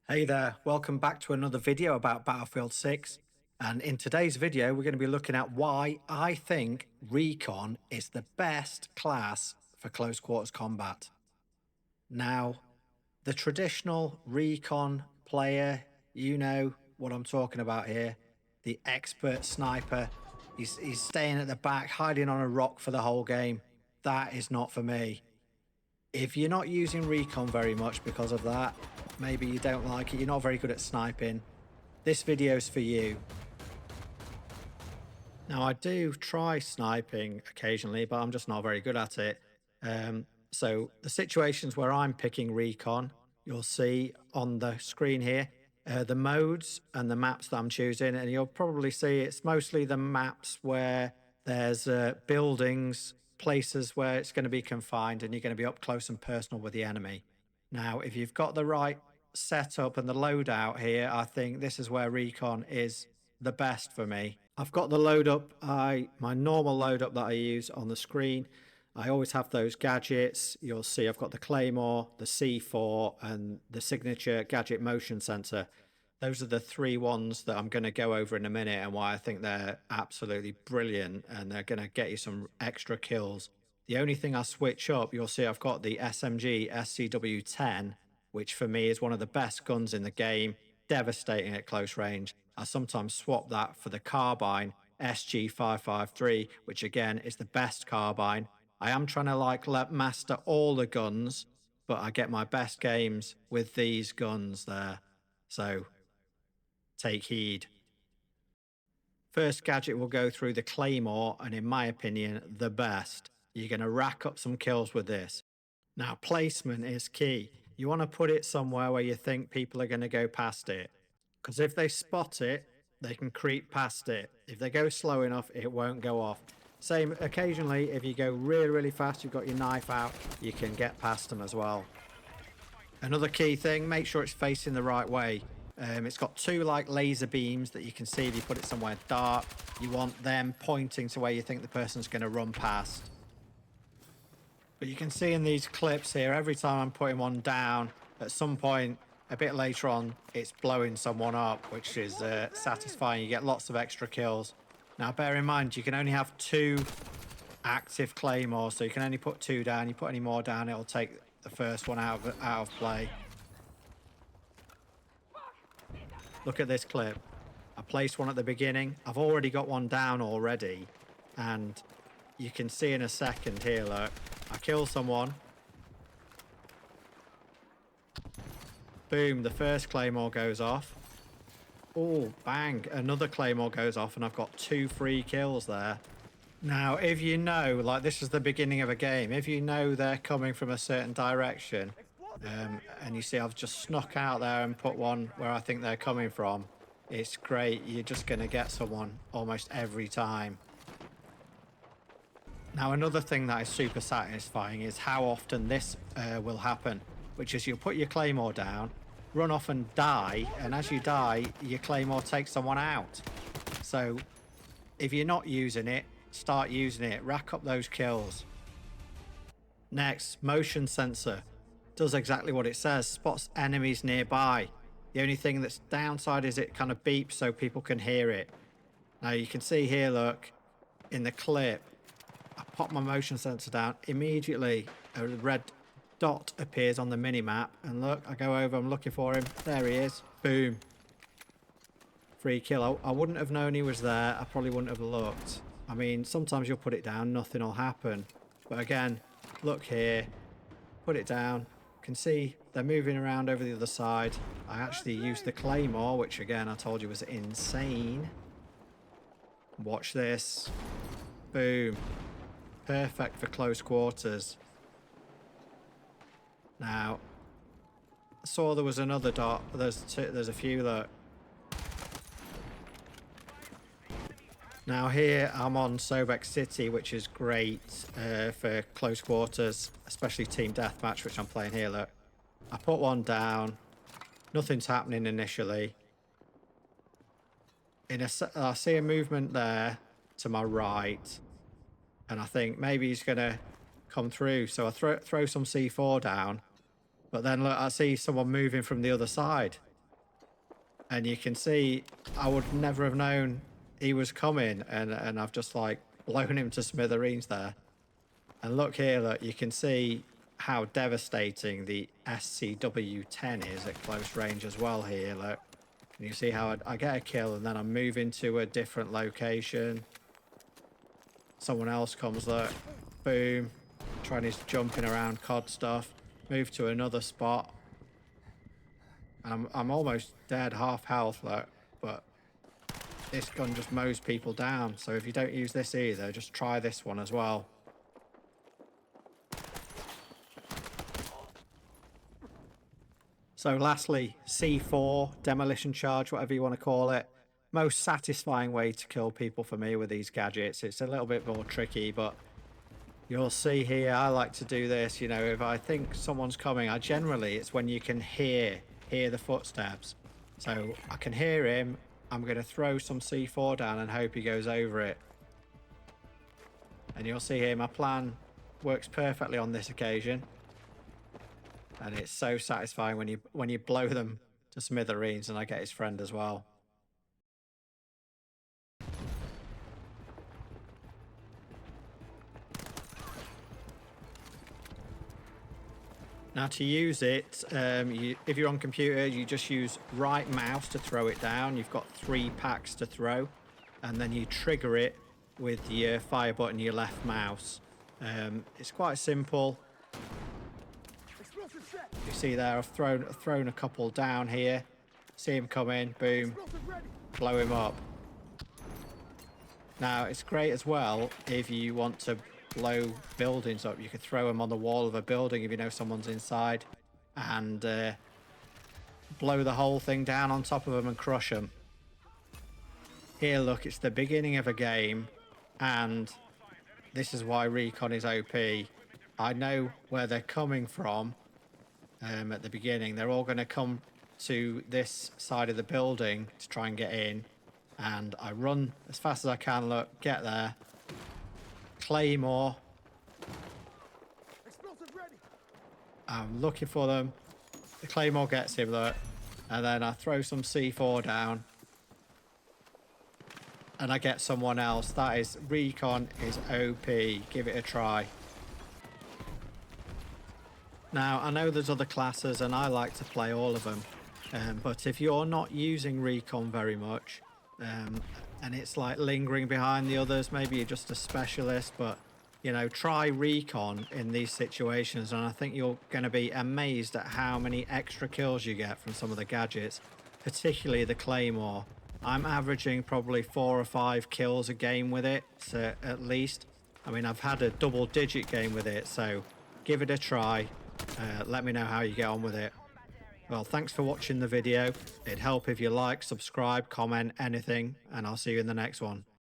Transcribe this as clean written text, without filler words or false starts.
Hey there, welcome back to another video about Battlefield 6. And in today's video, we're going to be looking at why I think recon is the best class for close quarters combat. Now, the traditional recon player, you know what I'm talking about here, the expert sniper, he's staying at the back, hiding on a rock for the whole game. That is not for me. If you're not using recon very much because of that, maybe you don't like it, you're not very good at sniping, this video's for you. Now, I do try sniping occasionally, but I'm just not very good at it. So the situations where I'm picking recon, you'll see on the screen here, the modes and the maps that I'm choosing, and you'll probably see it's mostly the maps where there's buildings, places where it's going to be confined and you're going to be up close and personal with the enemy. Now, if you've got the right setup and the loadout here, I think this is where recon is the best for me. I've got the load up, my normal load up that I use on the screen. I always have those gadgets. You'll see I've got the Claymore, the C4, and the signature gadget motion sensor. Those are the three ones that I'm going to go over in a minute and why I think they're absolutely brilliant and they're going to get you some extra kills. The only thing I switch up, you'll see I've got the SMG SCW-10, which for me is one of the best guns in the game, devastating at close range. I sometimes swap that for the carbine SG553, which again is the best carbine. I am trying to master all the guns, but I get my best games with these guns there. So take heed. First gadget will go through the Claymore, and in my opinion, the best. You're going to rack up some kills with this. Now, placement is key. You want to put it somewhere where you think people are going to go past it. Because if they spot it, they can creep past it. If they go slow enough, it won't go off. Same, occasionally, if you go really, really fast, you've got your knife out, you can get past them as well. Another key thing, make sure it's facing the right way. It's got two laser beams that you can see if you put it somewhere dark. You want them pointing to where you think the person's going to run past. But you can see in these clips here, every time I'm putting one down, at some point, a bit later on, it's blowing someone up, which is satisfying. You get lots of extra kills. Now, bear in mind, you can only have two active claymores, so you can only put two down. You put any more down, it'll take the first one out of play. Look at this clip. I placed one at the beginning. I've already got one down already, and you can see in a second here, look. I kill someone. Boom, the first claymore goes off. Oh, bang, another claymore goes off and I've got 2 free kills there. Now, if you know, this is the beginning of a game, if you know they're coming from a certain direction, and you see I've just snuck out there and put one where I think they're coming from, it's great. You're just going to get someone almost every time. Now, another thing that is super satisfying is how often this will happen, which is you'll put your claymore down, run off and die, and as you die, your claymore takes someone out. So if you're not using it, start using it. Rack up those kills. Next, motion sensor. Does exactly what it says, spots enemies nearby. The only thing that's downside is it kind of beeps so people can hear it. Now you can see here, look, in the clip, I pop my motion sensor down, immediately a red dot appears on the mini-map, and look, I go over, I'm looking for him, there he is, boom. Free kill. I wouldn't have known he was there, I probably wouldn't have looked. I mean, sometimes you'll put it down, nothing will happen. But again, look here, put it down, can see they're moving around over the other side. I actually used the claymore, which again, I told you was insane. Watch this. Boom. Perfect for close quarters. Now, I saw there was another dot. There's a few, look. Now here I'm on Sobek City, which is great for close quarters, especially team deathmatch, which I'm playing here, look. I put one down. Nothing's happening initially. I see a movement there to my right, and I think maybe he's going to come through. So I throw some C4 down, but then look, I see someone moving from the other side. And you can see I would never have known he was coming, and I've just like blown him to smithereens there. And look here, look, you can see how devastating the SCW-10 is at close range as well here, look. And you see how I get a kill and then I move into a different location. Someone else comes, look, boom, trying his jumping around COD stuff, move to another spot. And I'm almost dead, half health, look, but this gun just mows people down. So if you don't use this either, just try this one as well. So lastly, C4, demolition charge, whatever you want to call it. Most satisfying way to kill people for me with these gadgets. It's a little bit more tricky, but you'll see here, I like to do this, you know, if I think someone's coming, it's when you can hear the footsteps. So I can hear him, I'm going to throw some C4 down and hope he goes over it. And you'll see here, my plan works perfectly on this occasion. And it's so satisfying when you blow them to smithereens, and I get his friend as well. Now to use it, if you're on computer, you just use right mouse to throw it down. You've got 3 packs to throw, and then you trigger it with your fire button, your left mouse. It's quite simple. You see there, I've thrown a couple down here. See him come in, boom, blow him up. Now it's great as well if you want to blow buildings up. You could throw them on the wall of a building if you know someone's inside, and blow the whole thing down on top of them and crush them. Here, look, it's the beginning of a game, and this is why recon is OP. I know where they're coming from. At the beginning, they're all going to come to this side of the building to try and get in, and I run as fast as I can, look, get there, claymore, I'm looking for them, the claymore gets him, look, and then I throw some C4 down and I get someone else. That is, recon is OP, give it a try. Now, I know there's other classes and I like to play all of them, but if you're not using recon very much, and it's like lingering behind the others, maybe you're just a specialist, but, you know, try recon in these situations, and I think you're going to be amazed at how many extra kills you get from some of the gadgets, particularly the claymore. I'm averaging probably 4 or 5 kills a game with it, so at least. I mean, I've had a double-digit game with it, so give it a try. Let me know how you get on with it. Well, thanks for watching the video. It'd help if you like, subscribe, comment, anything, and I'll see you in the next one.